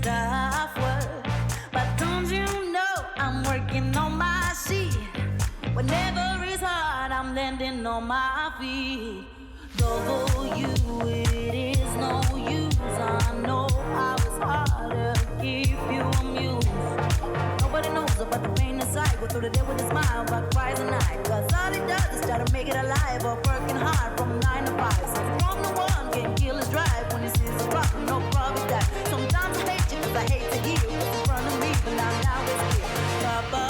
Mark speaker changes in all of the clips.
Speaker 1: stop work. But don't you know I'm working on my sheet? Whenever it's hard, I'm landing on my feet. Though you, it is no use. I know how it's hard to keep you amused. Nobody knows about the pain inside. Go through the day with a smile, but cries at night. Cause all it does is try to make it alive. Or working hard from 9 to 5. So from the one can kill his drive. When he sees a problem, no problem that. Sometimes I hate you cause I hate to hear you. It's in front of me, but now it's here. Papa,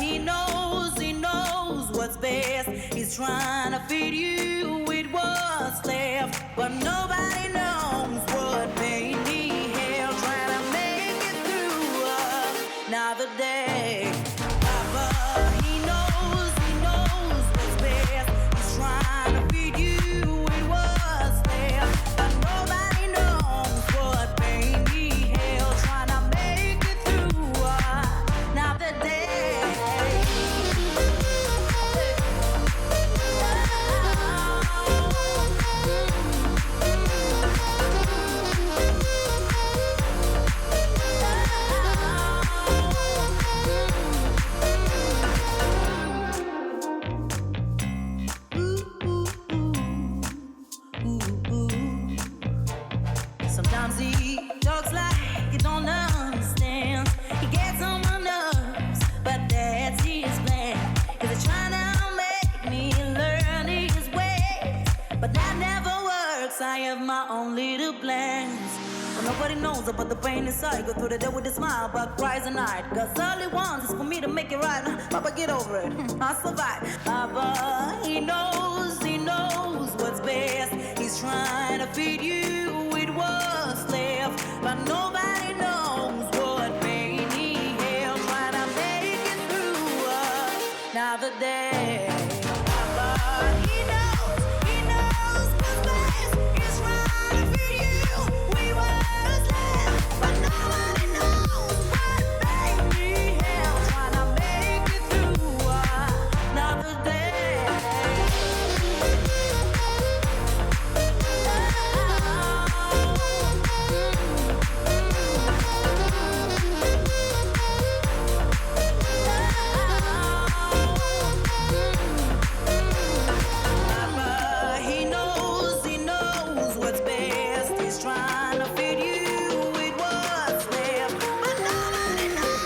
Speaker 1: he knows what's best. He's trying to feed you with what's left. But nobody knows what made me hell. Trying to make it through another day. Papa, he knows what's best. He's trying to feed you with what's left. But nobody knows what made me hell. Trying to make it through another day. Sometimes he talks like he don't understand. He gets on my nerves, but that's his plan. Cause he's trying to make me learn his ways. But that never works, I have my own little plans. But nobody knows about the pain inside. Go through the day with a smile, but cries at night. Cause all he wants is for me to make it right. Papa, get over it, I'll survive. Papa, he knows what's best. He's trying to feed you with what's left. But nobody knows what made me hell. Trying to make it through another day. Papa, he knows what's best. He's trying to feed you with what's left. But nobody knows what made me hell. Trying to make it through another day. Papa, he knows what's best. He's trying to feed you with what's left. But nobody knows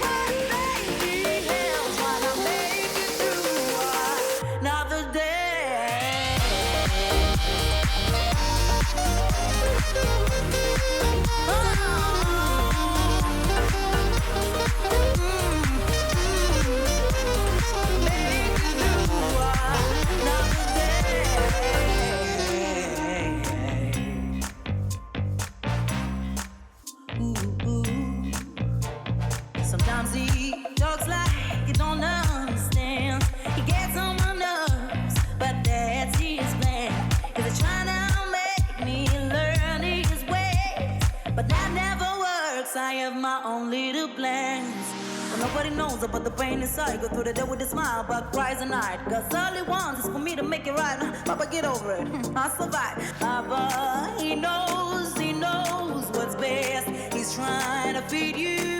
Speaker 1: what made me hell. Trying to make it through another day. Sometimes he talks like he don't understand. He gets on my nerves, but that's his plan. Cause he's trying to make me learn his ways. But that never works, I have my own little plans. But nobody knows about the pain inside. Go through the day with a smile, but cries at night. Cause all he wants is for me to make it right. Papa, get over it, I'll survive. Papa, he knows what's best. He's trying to feed you